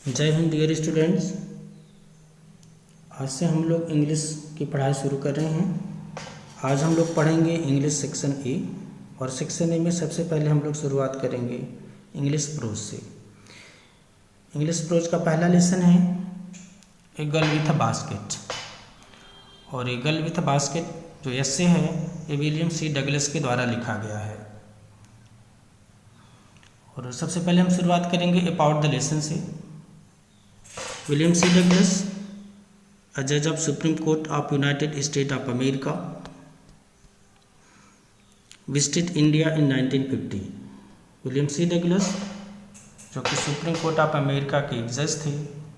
जय Hind dear students. आज से हम लोग इंग्लिश की पढ़ाई शुरू कर रहे हैं। आज हम लोग पढ़ेंगे इंग्लिश सेक्शन ए, और सेक्शन ए में सबसे पहले हम लोग शुरुआत करेंगे इंग्लिश प्रोज से। इंग्लिश प्रोज का पहला लेसन है a girl with a basket. और a girl with a basket जो एस्से है ये विलियम सी डगलस के द्वारा लिखा गया है। और सबसे पहले हम शुरुआत करेंगे अबाउट द लेसन से। William C Douglas, a judge of Supreme Court of United States of America, visited India in 1950। William C Douglas जो कि सुप्रीम कोर्ट ऑफ अमेरिका के जज थे,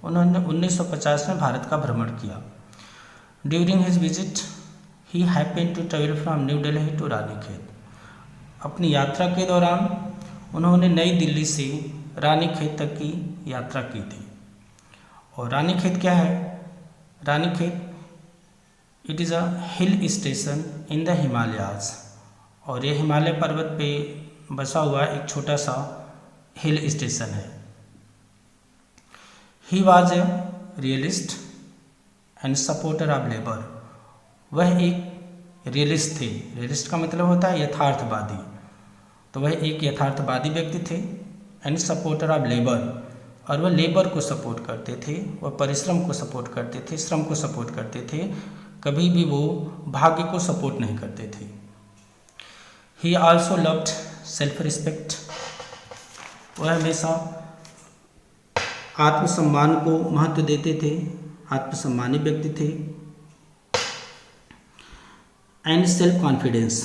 उन्होंने 1950 में भारत का भ्रमण किया। During his visit he happened to travel from New Delhi to Ranikhet. अपनी यात्रा के दौरान उन्होंने नई दिल्ली से रानीखेत तक की यात्रा की थी। और रानीखेत क्या है? Ranikhet it is a hill station in the Himalayas, और ये हिमालय पर्वत पे बसा हुआ एक छोटा सा हिल स्टेशन है। He was a realist and supporter of labour. वह एक रियलिस्ट थे। रियलिस्ट का मतलब होता है यथार्थवादी। तो वह एक यथार्थवादी व्यक्ति थे एंड सपोर्टर ऑफ लेबर, और वह लेबर को सपोर्ट करते थे, वह परिश्रम को सपोर्ट करते थे, श्रम को सपोर्ट करते थे, कभी भी वो भाग्य को सपोर्ट नहीं करते थे। ही आल्सो लव्ड सेल्फ रिस्पेक्ट। वह हमेशा आत्मसम्मान को महत्व देते थे, आत्मसम्मानी व्यक्ति थे। एंड सेल्फ कॉन्फिडेंस,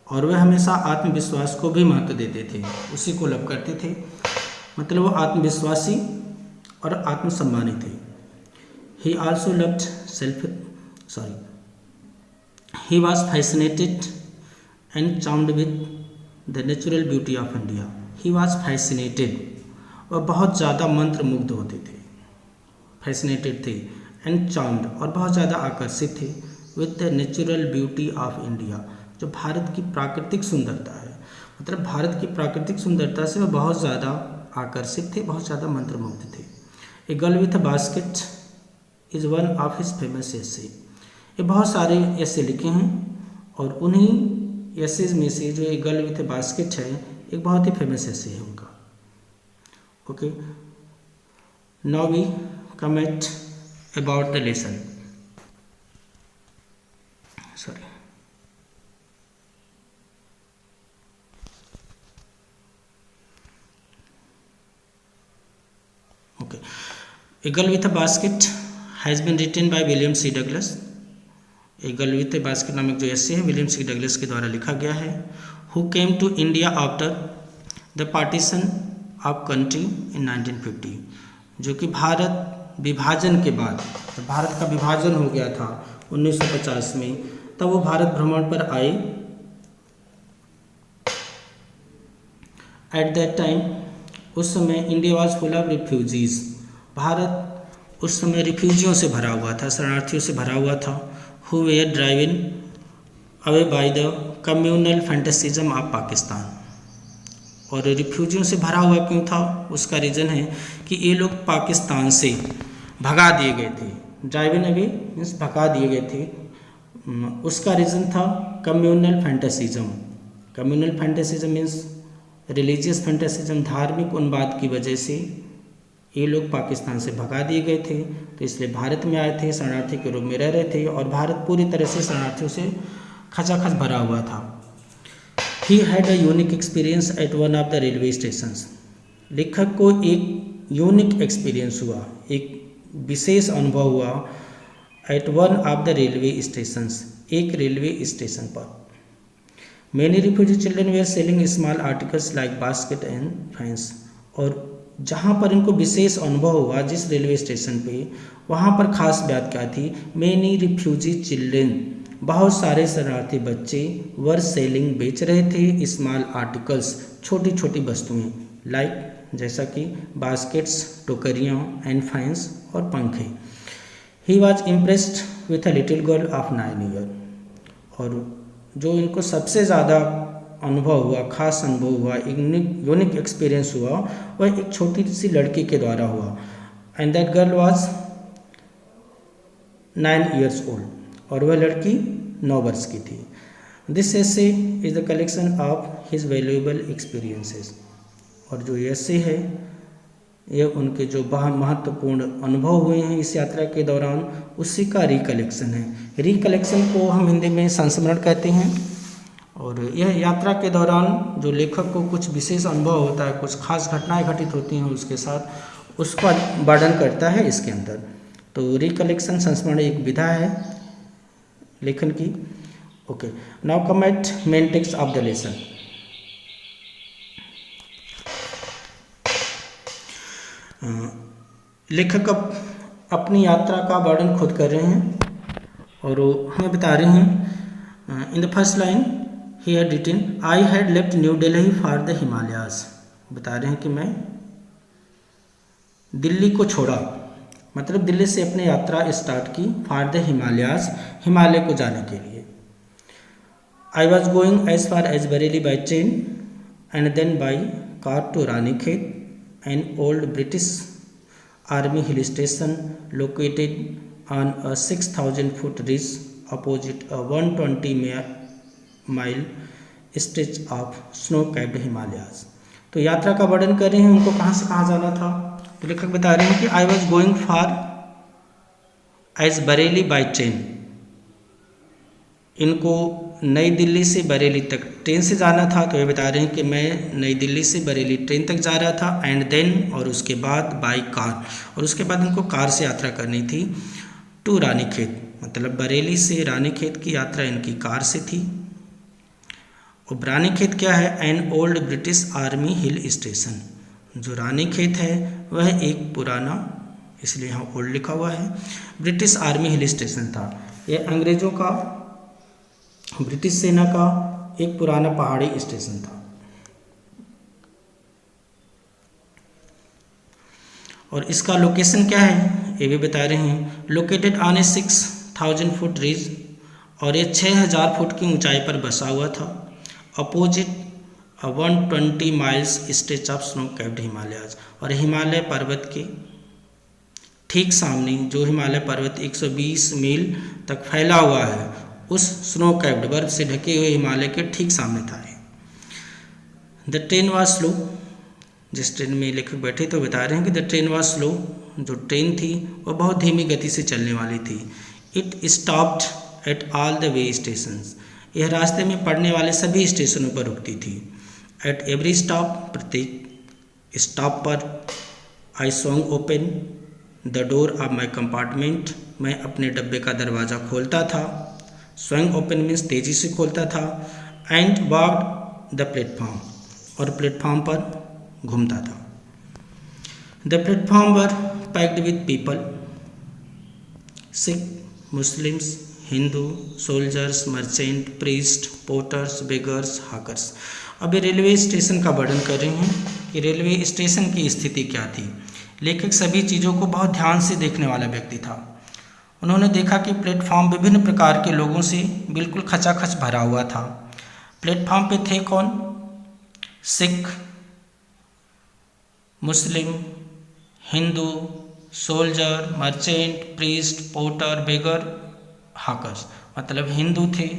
और वह हमेशा आत्मविश्वास को भी महत्व देते थे, उसी को लव करते थे। मतलब वो आत्मविश्वासी और आत्मसम्मानी थे। ही also loved he was fascinated and charmed with the natural beauty of India. He was fascinated, वह बहुत ज़्यादा मंत्र मुग्ध होते थे, फैसिनेटेड थे, एंड चार्म्ड और बहुत ज़्यादा आकर्षित थे with the natural beauty of India, जो भारत की प्राकृतिक सुंदरता है। मतलब भारत की प्राकृतिक सुंदरता से वह बहुत ज़्यादा आकर्षित थे, बहुत ज़्यादा मंत्रमुग्ध थे। A girl with a basket is one of his famous essay. ये बहुत सारे ऐसे लिखे हैं, और उन्हीं एसेज में से जो a girl with a basket है एक बहुत ही फेमस ऐसे है उनका। Okay, now we comment about the lesson. Sorry, okay. A Girl with a Basket has been written by William C. Douglas। A Girl with a Basket नामक जो essay है William C Douglas के द्वारा लिखा गया है। Who came to India after the partition of country in 1950। जो कि भारत विभाजन के बाद, जब भारत का विभाजन हो गया था 1950 में, तब वो भारत भ्रमण पर आए। एट दैट टाइम, उस समय India was full of refugees. Bharat उस समय रिफ्यूजियों से भरा हुआ था, शरणार्थियों से भरा हुआ था। Who were driven away by the communal fanaticism of Pakistan. और रिफ्यूजियों से भरा हुआ क्यों था? उसका रीज़न है कि ये लोग पाकिस्तान से भगा दिए गए थे। ड्राइवन अवे मीन्स भगा दिए गए थे। उसका रीज़न था कम्युनल फैंटेसिज्म। कम्युनल फैंटेसिज्म मीन्स रिलीजियस फैंटेसिज्म, धार्मिक उन्माद की वजह से ये लोग पाकिस्तान से भगा दिए गए थे। तो इसलिए भारत में आए थे, शरणार्थी के रूप में रह रहे थे, और भारत पूरी तरह से शरणार्थियों से खचाखच भरा हुआ था। He had a unique experience eight one of the railway stations. लेखक को एक यूनिक एक्सपीरियंस हुआ, एक विशेष अनुभव हुआ at one of the railway stations, एक रेलवे स्टेशन पर। Many refugee children were selling small articles like basket and fans। और जहाँ पर इनको विशेष अनुभव हुआ जिस रेलवे स्टेशन पे, वहाँ पर खास बात क्या थी? Many refugee children, बहुत सारे शरणार्थी बच्चे, वर सेलिंग बेच रहे थे, स्मॉल आर्टिकल्स, छोटी छोटी वस्तुएं, लाइक जैसा कि बास्केट्स, टोकरियाँ, एंड फैंस और पंखे। He was impressed with a little girl of 9 year. और जो इनको सबसे ज़्यादा अनुभव हुआ, खास अनुभव हुआ, यूनिक एक्सपीरियंस हुआ, वह एक छोटी सी लड़की के द्वारा हुआ। And that girl was 9 years old, और वह लड़की 9 वर्ष की थी। This essay is the collection of his valuable experiences, और जो एसे है ये उनके जो महत्वपूर्ण अनुभव हुए हैं इस यात्रा के दौरान, उसी का रिकलेक्शन है। रिकलेक्शन को हम हिंदी में संस्मरण कहते हैं, और यह यात्रा के दौरान जो लेखक को कुछ विशेष अनुभव होता है, कुछ खास घटनाएं घटित होती हैं उसके साथ, उसका वर्णन करता है इसके अंदर। तो रिकलेक्शन संस्मरण एक विधा है लेखन की। Okay, now come at main text of the lesson. लेखक अपनी यात्रा का वर्णन खुद कर रहे हैं और वो हमें बता रहे हैं। In the first line he had written I had left New Delhi for the Himalayas. बता रहे हैं कि मैं दिल्ली को छोड़ा, मतलब दिल्ली से अपनी यात्रा स्टार्ट की फॉर द हिमालयाज, हिमालय को जाने के लिए। I was going as far as Bareilly by train and then by car to Ranikhet, an old British Army hill station located on a 6,000 foot ridge opposite a 120-mile stretch of snow-capped Himalayas। तो यात्रा का वर्णन कर रहे हैं, उनको कहाँ से कहाँ जाना था। तो लेखक बता रहे हैं कि I was going for as Bareilly by train, इनको नई दिल्ली से बरेली तक ट्रेन से जाना था। तो ये बता रहे हैं कि मैं नई दिल्ली से बरेली ट्रेन तक जा रहा था। एंड देन, और उसके बाद बाई कार, और उसके बाद उनको कार से यात्रा करनी थी टू रानीखेत, मतलब बरेली से रानीखेत की यात्रा इनकी कार से थी। और रानीखेत क्या है? An old British army hill station. जो रानीखेत है वह एक पुराना, इसलिए यहाँ ओल्ड लिखा हुआ है, ब्रिटिश आर्मी हिल स्टेशन था। यह अंग्रेजों का, ब्रिटिश सेना का एक पुराना पहाड़ी स्टेशन था। और इसका लोकेशन क्या है ये भी बता रहे हैं। Located on A 6,000 foot ridge, और ये 6,000 फुट की ऊंचाई पर बसा हुआ था। Opposite 120 miles stretch of snow capped Himalayas, और हिमालय पर्वत के ठीक सामने, जो हिमालय पर्वत 120 मील तक फैला हुआ है, उस स्नो कैप्ड बर्फ से ढके हुए हिमालय के ठीक सामने था। द ट्रेन वाज स्लो, जिस ट्रेन में लेखक बैठे तो बता रहे हैं कि द ट्रेन वाज स्लो, जो ट्रेन थी वह बहुत धीमी गति से चलने वाली थी। It stopped at all the way stations, यह रास्ते में पड़ने वाले सभी स्टेशनों पर रुकती थी। एट एवरी स्टॉप, प्रत्येक स्टॉप पर, I swung open the door of my compartment, मैं अपने डब्बे का दरवाज़ा खोलता था। स्वंग ओपन मीन्स तेज़ी से खोलता था। एंड वॉक्ड द प्लेटफॉर्म, और प्लेटफॉर्म पर घूमता था। The platform were packed with people, Sikh, Muslims, Hindu, soldiers, merchant, priest, porters, beggars, hawkers. अब ये रेलवे स्टेशन का वर्णन कर रहे हैं कि रेलवे स्टेशन की स्थिति क्या थी। लेखक सभी चीज़ों को बहुत ध्यान से देखने वाला व्यक्ति था। उन्होंने देखा कि प्लेटफॉर्म विभिन्न प्रकार के लोगों से बिल्कुल खचाखच भरा हुआ था। प्लेटफॉर्म पे थे कौन? Sikh, Muslim, Hindu, soldier, merchant, priest, porter, beggar, hawkers. मतलब हिंदू थे,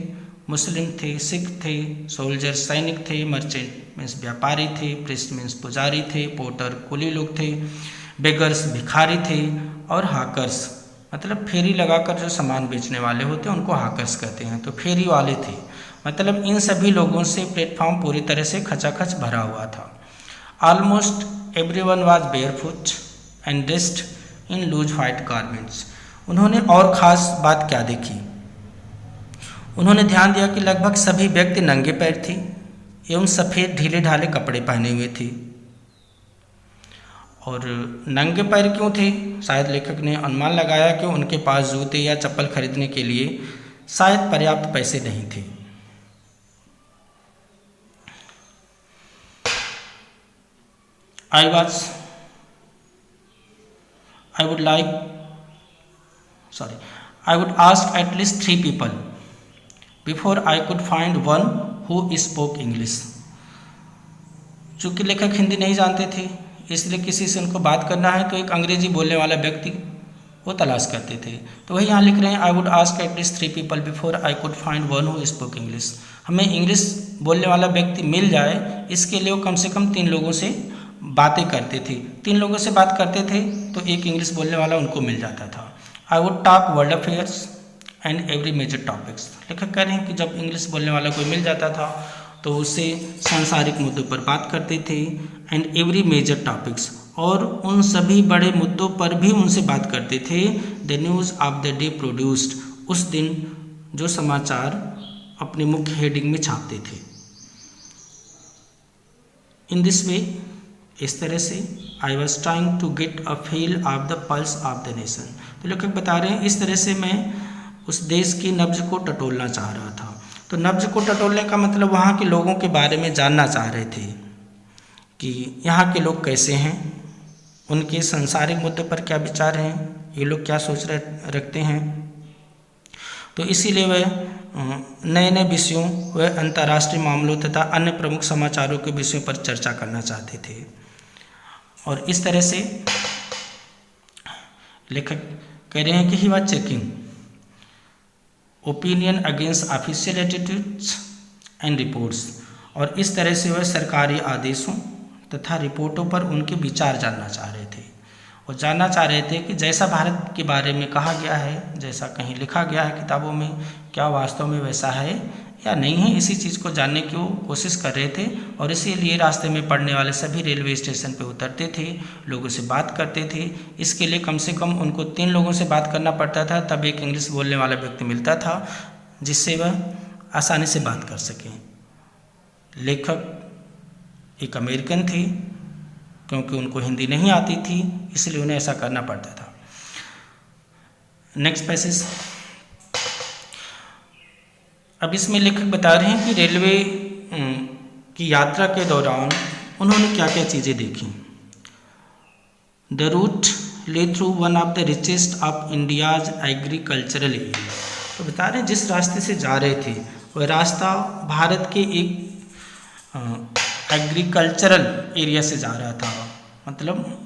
मुस्लिम थे, सिख थे, सोल्जर सैनिक थे, मर्चेंट मीन्स व्यापारी थे, प्रीस्ट मीन्स पुजारी थे, पोर्टर कुली लोग थे, बेगर्स भिखारी थे, और हाकर्स मतलब फेरी लगाकर जो सामान बेचने वाले होते हैं उनको हाकर्स कहते हैं। तो फेरी वाले थे, मतलब इन सभी लोगों से प्लेटफॉर्म पूरी तरह से खचाखच भरा हुआ था। Almost everyone was barefoot and dressed in loose white garments. उन्होंने और ख़ास बात क्या देखी? उन्होंने ध्यान दिया कि लगभग सभी व्यक्ति नंगे पैर थे एवं सफ़ेद ढीले ढाले कपड़े पहने हुए थे। और नंगे पैर क्यों थे? शायद लेखक ने अनुमान लगाया कि उनके पास जूते या चप्पल खरीदने के लिए शायद पर्याप्त पैसे नहीं थे। I would ask at least 3 people before I could find one who spoke English। चूँकि लेखक हिंदी नहीं जानते थे इसलिए किसी से उनको बात करना है तो एक अंग्रेजी बोलने वाला व्यक्ति वो तलाश करते थे। तो वही यहाँ लिख रहे हैं, I would ask at least 3 people before I could find one who spoke English. हमें इंग्लिश बोलने वाला व्यक्ति मिल जाए, इसके लिए वो कम से कम 3 लोगों से बातें करते थे। 3 लोगों से बात करते थे तो एक इंग्लिश बोलने वाला उनको मिल जाता था। I would talk world affairs and every major topics. लेखक कह रहे हैं कि जब इंग्लिश बोलने वाला कोई मिल जाता था तो उससे सांसारिक मुद्दों पर बात करते थे, एंड एवरी मेजर टॉपिक्स, और उन सभी बड़े मुद्दों पर भी उनसे बात करते थे। The news of the day produced, उस दिन जो समाचार अपने मुख्य हेडिंग में छापते थे। इन दिस वे, इस तरह से, I was trying to get a feel of the pulse of the nation. तो लेखक बता रहे हैं इस तरह से मैं उस देश की नब्ज को टटोलना चाह रहा था। तो नब्ज को टटोलने का मतलब वहाँ के लोगों के बारे में जानना चाह रहे थे कि यहाँ के लोग कैसे हैं, उनके सांसारिक मुद्दों पर क्या विचार हैं, ये लोग क्या सोच रखते हैं। तो इसीलिए वह नए नए विषयों व अंतर्राष्ट्रीय मामलों तथा अन्य प्रमुख समाचारों के विषयों पर चर्चा करना चाहते थे। और इस तरह से लेखक कह रहे हैं कि he was checking opinion against official attitudes and reports, और इस तरह से वह सरकारी आदेशों तथा रिपोर्टों पर उनके विचार जानना चाह रहे थे। और जानना चाह रहे थे कि जैसा भारत के बारे में कहा गया है, जैसा कहीं लिखा गया है किताबों में, क्या वास्तव में वैसा है या नहीं है। इसी चीज़ को जानने की वो कोशिश कर रहे थे। और इसीलिए रास्ते में पड़ने वाले सभी रेलवे स्टेशन पे उतरते थे, लोगों से बात करते थे। इसके लिए कम से कम उनको 3 लोगों से बात करना पड़ता था, तब एक इंग्लिश बोलने वाला व्यक्ति मिलता था जिससे वह आसानी से बात कर सकें। लेखक एक अमेरिकन थे, क्योंकि उनको हिंदी नहीं आती थी इसलिए उन्हें ऐसा करना पड़ता था। Next passage. अब इसमें लेखक बता रहे हैं कि रेलवे की यात्रा के दौरान उन्होंने क्या क्या चीज़ें देखी। द रूट ले through one of the richest of India's agricultural area. तो बता रहे हैं जिस रास्ते से जा रहे थे वह रास्ता भारत के एक एग्रीकल्चरल एरिया से जा रहा था, मतलब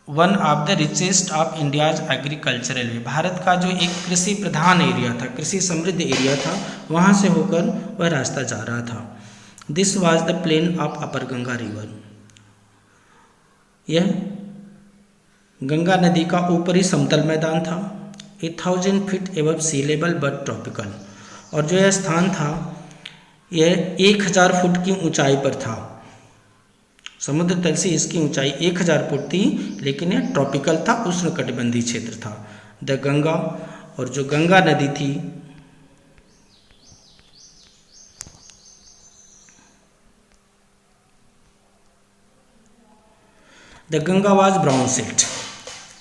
one of the richest of India's agricultural area, Bharat का जो एक कृषि प्रधान एरिया था, कृषि समृद्ध एरिया था, वहाँ से होकर वह रास्ता जा रहा था। This was the plain of upper Ganga river. यह गंगा नदी का ऊपरी समतल मैदान था। 1000 feet above sea level but tropical. और जो यह स्थान था यह 1000 फुट की ऊंचाई पर था। समुद्र तल से इसकी ऊंचाई 1000 फुट थी, लेकिन यह ट्रॉपिकल था, उष्णकटिबंधीय क्षेत्र था। द गंगा, और जो गंगा नदी थी the Ganga was brown silt.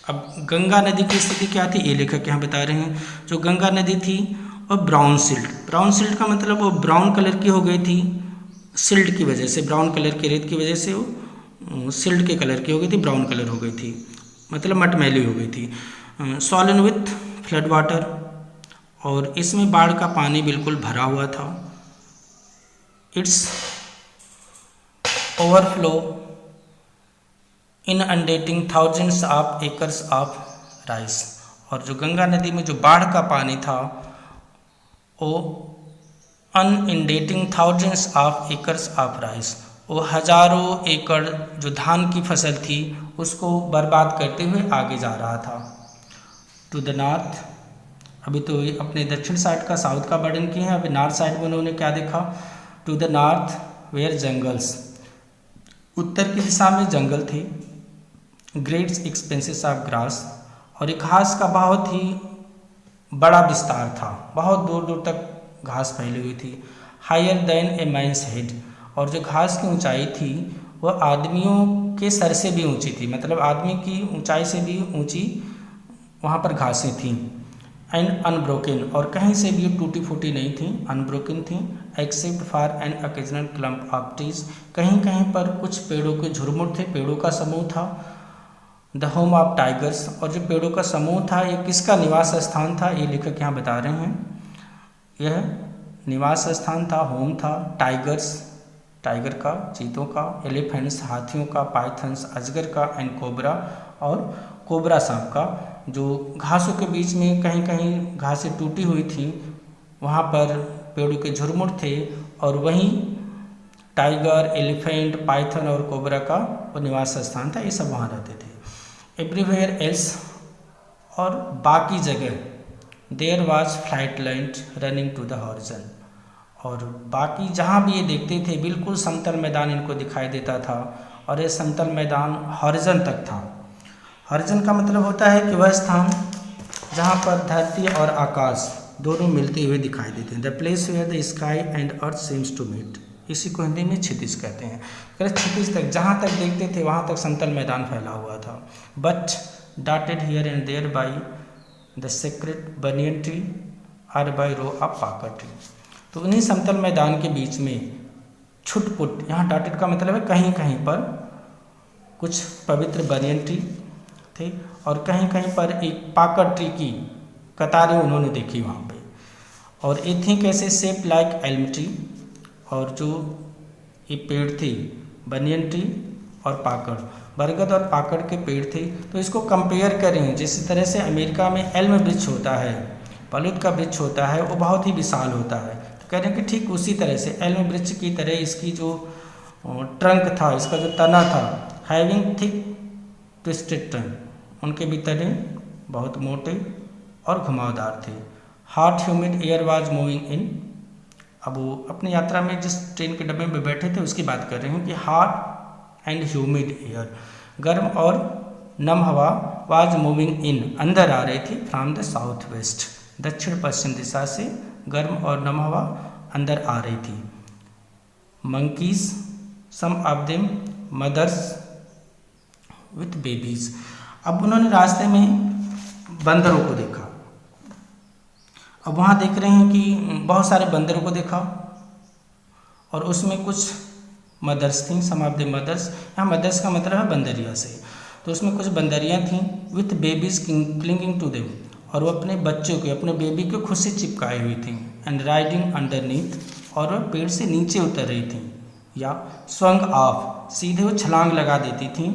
अब गंगा नदी की स्थिति क्या थी ये लेखक यहाँ बता रहे हैं। जो गंगा नदी थी और ब्राउन सिल्ट, ब्राउन सिल्ट का मतलब वो ब्राउन कलर की हो गई थी सिल्ट की वजह से, ब्राउन कलर की रेत की वजह से वो सिल्ट के कलर की हो गई थी, ब्राउन कलर हो गई थी, मतलब मटमैली हो गई थी। सॉलन विथ फ्लड वाटर, और इसमें बाढ़ का पानी बिल्कुल भरा हुआ था। It's overflow inundating thousands of acres of rice. और जो गंगा नदी में जो बाढ़ का पानी था वो inundating thousands of acres of rice, वो हजारों एकड़ जो धान की फसल थी उसको बर्बाद करते हुए आगे जा रहा था। टू द नॉर्थ, अभी तो अपने दक्षिण साइड का, साउथ का वर्णन किए हैं, अभी नॉर्थ साइड में उन्होंने क्या देखा। To the north were jungles, उत्तर की दिशा में जंगल थे। ग्रेट एक्सपेंसेस ऑफ ग्रास, और एक घास का बहुत ही बड़ा विस्तार था, बहुत दूर दूर तक घास फैली हुई थी। हायर देन ए मैन्स हेड, और जो घास की ऊंचाई थी वह आदमियों के सर से भी ऊंची थी, मतलब आदमी की ऊंचाई से भी ऊंची वहाँ पर घासें थीं। एंड अनब्रोकन, और कहीं से भी टूटी फूटी नहीं थी, अनब्रोकन थी। Except for an occasional clump of trees, कहीं कहीं पर कुछ पेड़ों के झुरमुट थे, पेड़ों का समूह था। द होम ऑफ टाइगर्स, और जो पेड़ों का समूह था ये किसका निवास स्थान था ये लेखक यहाँ बता रहे हैं। यह निवास स्थान था, होम था टाइगर्स, टाइगर का, चीतों का, एलिफेंट्स हाथियों का, पाइथन्स अजगर का, एंड कोबरा और कोबरा सांप का। जो घासों के बीच में कहीं कहीं घासें टूटी हुई थी, वहाँ पर पेड़ों के झुरमुट थे, और वहीं टाइगर, एलिफेंट, पाइथन और कोबरा का वो निवास स्थान था। ये सब वहाँ रहते थे। एवरीवेयर एल्स, और बाकी जगह, there was flat land running to the horizon, और बाकी जहाँ भी ये देखते थे बिल्कुल समतल मैदान इनको दिखाई देता था, और ये समतल मैदान हॉरिजन तक था। हॉरिजन का मतलब होता है कि वह स्थान जहाँ पर धरती और आकाश दोनों मिलते हुए दिखाई देते हैं। The place where the sky and earth seems to meet, इसी को हिंदी में क्षितिज कहते हैं। क्षितिज तक जहाँ तक देखते थे वहाँ तक समतल मैदान फैला हुआ था। But dotted here and there by the sacred banyan tree or by row of pakar tree. तो उन्हीं समतल मैदान के बीच में छुटपुट, यहाँ डाटेड का मतलब है कहीं कहीं पर कुछ पवित्र बनियन ट्री थे, और कहीं कहीं पर एक पाकर ट्री की कतारें उन्होंने देखी वहाँ पे। और ये थी कैसे, शेप लाइक एल्म ट्री, और जो ये पेड़ थे बनियन ट्री और पाकड़, बरगद और पाकड़ के पेड़ थे। तो इसको कंपेयर करें, जिस तरह से अमेरिका में एल्म वृक्ष होता है, बलूत का वृक्ष होता है, वो बहुत ही विशाल होता है। तो कह रहे हैं कि ठीक उसी तरह से एल्म वृक्ष की तरह इसकी जो ट्रंक था, इसका जो तना था, हैविंग थिक ट्विस्टेड ट्रंक, उनके भी तने बहुत मोटे और घुमावदार थे। Hot humid air was moving in, अब वो अपनी यात्रा में जिस ट्रेन के डब्बे में बैठे थे उसकी बात कर रहे हैं कि हॉट एंड ह्यूमिड एयर, गर्म और नम हवा, वाज मूविंग इन, अंदर आ रही थी, फ्रॉम द साउथ वेस्ट, दक्षिण पश्चिम दिशा से गर्म और नम हवा अंदर आ रही थी। Monkeys, some of them mothers with babies, अब उन्होंने रास्ते में बंदरों को देखा। अब वहाँ देख रहे हैं कि बहुत सारे बंदरों को देखा, और उसमें कुछ मदर्स थीं, सम ऑफ द मदर्स, यहाँ मदर्स का मतलब है बंदरिया से, तो उसमें कुछ बंदरियाँ थीं, with babies clinging to them, और वो अपने बच्चों को, अपने बेबी को खुद से चिपकाई हुई थी। एंड राइडिंग अंडरनीथ, और वह पेड़ से नीचे उतर रही थी, या स्वंग ऑफ, सीधे वो छलांग लगा देती थी,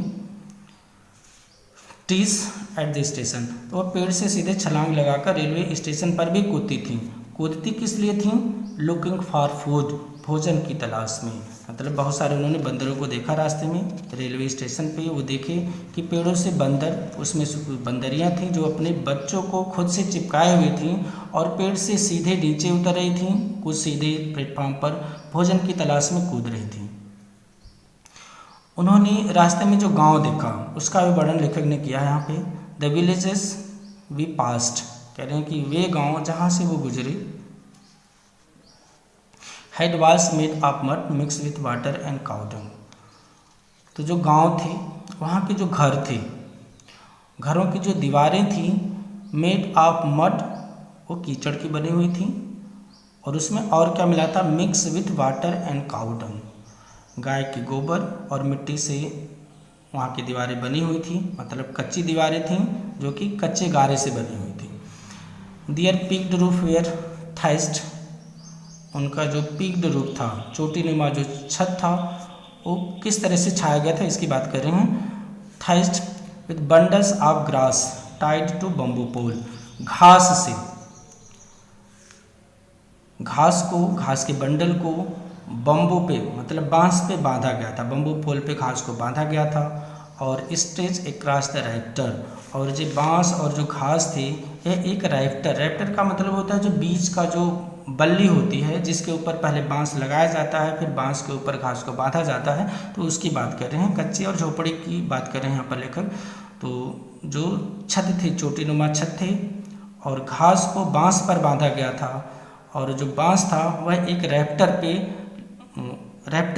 ट्रीज एट द स्टेशन, तो वह पेड़ से सीधे छलांग लगाकर रेलवे स्टेशन पर भी कूदती थी। कूदती किस लिए थी? लुकिंग फॉर फूड, भोजन की तलाश में। मतलब बहुत सारे उन्होंने बंदरों को देखा रास्ते में, रेलवे स्टेशन पे वो देखे कि पेड़ों से बंदर, उसमें बंदरियां थीं जो अपने बच्चों को खुद से चिपकाए हुए थीं, और पेड़ से सीधे नीचे उतर रही थीं, कुछ सीधे प्लेटफॉर्म पर भोजन की तलाश में कूद रही थीं। उन्होंने रास्ते में जो गांव देखा उसका भी वर्णन लेखक ने किया है यहाँ पे। द विलेजेस वी पास्ट, कह रहे हैं कि वे गांव जहाँ से वो गुजरे, head walls made of mud mix with water and cow डंग, तो जो गांव थे वहाँ के जो घर थे, घरों की जो दीवारें थी, मेड ऑफ मड, वो कीचड़ की बनी हुई थी, और उसमें और क्या मिला था? Mix with water and cow dung, गाय के गोबर और मिट्टी से वहाँ की दीवारें बनी हुई थी, मतलब कच्ची दीवारें थीं जो कि कच्चे गारे से बनी हुई थी। दियर पीक्ड रूफ वेयर थाइस्ट, उनका जो पीक्ड रूफ था, चोटीनुमा जो छत था, वो किस तरह से छाया गया था इसकी बात कर रहे हैं। Thatched with bundles of grass tied to bamboo pole, घास से, घास के बंडल को बम्बू पे, मतलब बांस पे बांधा गया था, बम्बू पोल पे घास को बांधा गया था, और स्ट्रेच अक्रॉस द राफ्टर, और जो बांस और जो घास थी यह एक राफ्टर का मतलब होता है जो बीच का जो बल्ली होती है जिसके ऊपर पहले बांस लगाया जाता है, फिर बांस के ऊपर घास को बांधा जाता है, तो उसकी बात कर रहे हैं। कच्ची और झोपड़ी की बात कर रहे हैं यहाँ पर लेखक। तो जो छत थी, चोटीनुमा छत थी, और घास को बांस पर बांधा गया था, और जो बांस था वह एक रैफ्टर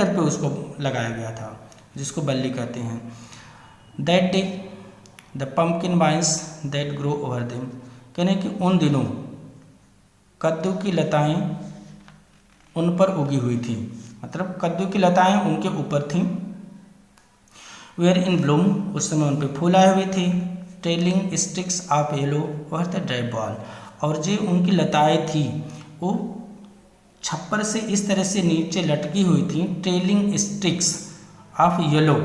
पे उसको लगाया गया था, जिसको बल्ली कहते हैं। That day the pumpkin vines that grow over them, कहने कि उन दिनों कद्दू की लताएं उन पर उगी हुई थी, मतलब कद्दू की लताएं उनके ऊपर थीं। वेयर इन ब्लूम, उस समय उन पर फूल आए हुए थे। Trailing sticks of yellow were the dry ball, और जो उनकी लताएं थी वो छप्पर से इस तरह से नीचे लटकी हुई थी, ट्रेलिंग स्टिक्स ऑफ येलो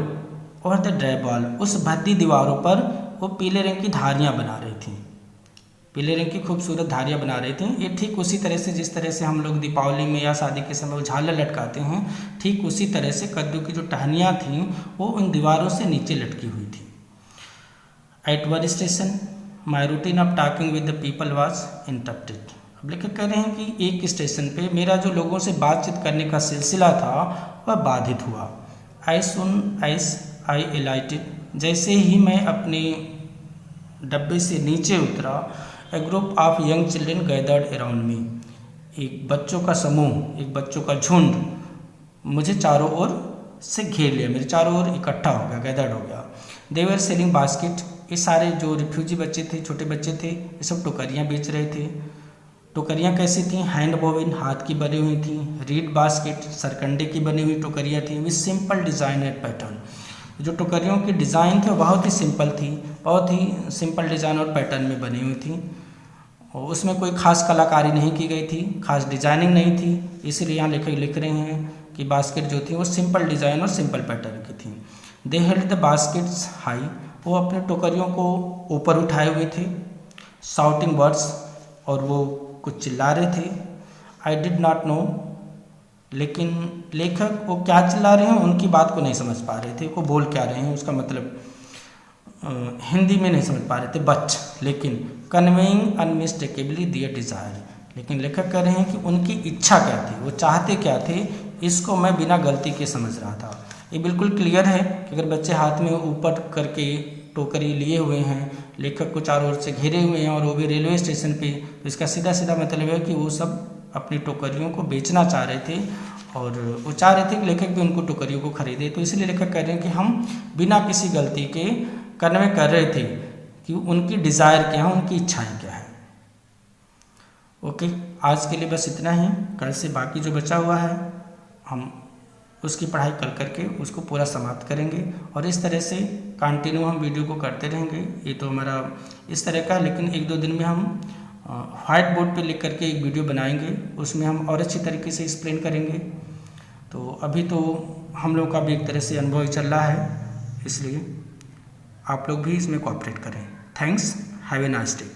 और द ड्राई वॉल, उस भद्दी दीवारों पर वो पीले रंग की धारियाँ बना रही थी, पीले रंग की खूबसूरत धारियाँ बना रही थी। ये ठीक उसी तरह से जिस तरह से हम लोग दीपावली में या शादी के समय वो झालर लटकाते हैं, ठीक उसी तरह से कद्दू की जो टहनियाँ थीं वो उन दीवारों से नीचे लटकी हुई थी। At one station my routine of talking with the people was interrupted. अब लेखक कह रहे हैं कि एक स्टेशन पे मेरा जो लोगों से बातचीत करने का सिलसिला था वह बाधित हुआ। आई सुन एज आई एलाइटेड, जैसे ही मैं अपने डब्बे से नीचे उतरा, a group of young children gathered around me, एक बच्चों का समूह, एक बच्चों का झुंड मुझे चारों ओर से घेर लिया, मेरे चारों ओर इकट्ठा हो गया, गैदर्ड हो गया। दे वर सेलिंग बास्केट, ये सारे जो रिफ्यूजी बच्चे थे, छोटे बच्चे थे, ये सब टोकरियाँ बेच रहे थे। टोकरियाँ कैसी थी? हैंड बोविन, हाथ की बनी हुई थी। रीड बास्केट, सरकंडे की बनी हुई टोकरियाँ थी with simple design and pattern. जो टोकरियों की डिज़ाइन थे वो बहुत ही सिंपल थी, बहुत ही सिंपल डिज़ाइन और पैटर्न में बनी हुई थी, और उसमें कोई खास कलाकारी नहीं की गई थी, खास डिजाइनिंग नहीं थी। इसीलिए यहाँ लेखक लिख रहे हैं कि बास्केट जो थी वो सिंपल डिज़ाइन और सिंपल पैटर्न की थी। दे हेल्ड द बास्केट्स हाई, वो अपने टोकरियों को ऊपर उठाए हुए थे। शाउटिंग वर्ड्स, और वो कुछ चिल्ला रहे थे। आई डिड नॉट नो, लेकिन लेखक वो क्या चिल्ला रहे हैं उनकी बात को नहीं समझ पा रहे थे, वो बोल क्या रहे हैं उसका मतलब हिंदी में नहीं समझ पा रहे थे बच, लेकिन कन्वेइंग अनमिस्टेकेबली दियर डिज़ायर, लेकिन लेखक कह रहे हैं कि उनकी इच्छा क्या थी, वो चाहते क्या थे, इसको मैं बिना गलती के समझ रहा था। ये बिल्कुल क्लियर है कि अगर बच्चे हाथ में ऊपर करके टोकरी लिए हुए हैं, लेखक को चारों ओर से घेरे हुए हैं और वो भी रेलवे स्टेशन पे, तो इसका सीधा सीधा मतलब है कि वो सब अपनी टोकरियों को बेचना चाह रहे थे और वो चाह रहे थे कि लेखक भी उनको टोकरियों को खरीदे। तो इसलिए लेखक कह रहे हैं कि हम बिना किसी गलती के कन्वे कर रहे थे कि उनकी डिज़ायर क्या है, उनकी इच्छाएं क्या है। ओके, आज के लिए बस इतना ही। कल से बाकी जो बचा हुआ है हम उसकी पढ़ाई कल करके उसको पूरा समाप्त करेंगे, और इस तरह से कंटिन्यू हम वीडियो को करते रहेंगे। ये तो हमारा इस तरह का, लेकिन एक दो दिन में हम व्हाइट बोर्ड पे लिख करके एक वीडियो बनाएंगे, उसमें हम और अच्छी तरीके से एक्सप्लेन करेंगे। तो अभी तो हम लोग का भी एक तरह से अनुभव चल रहा है, इसलिए आप लोग भी इसमें कोऑपरेट करें। Thanks, have a nice day.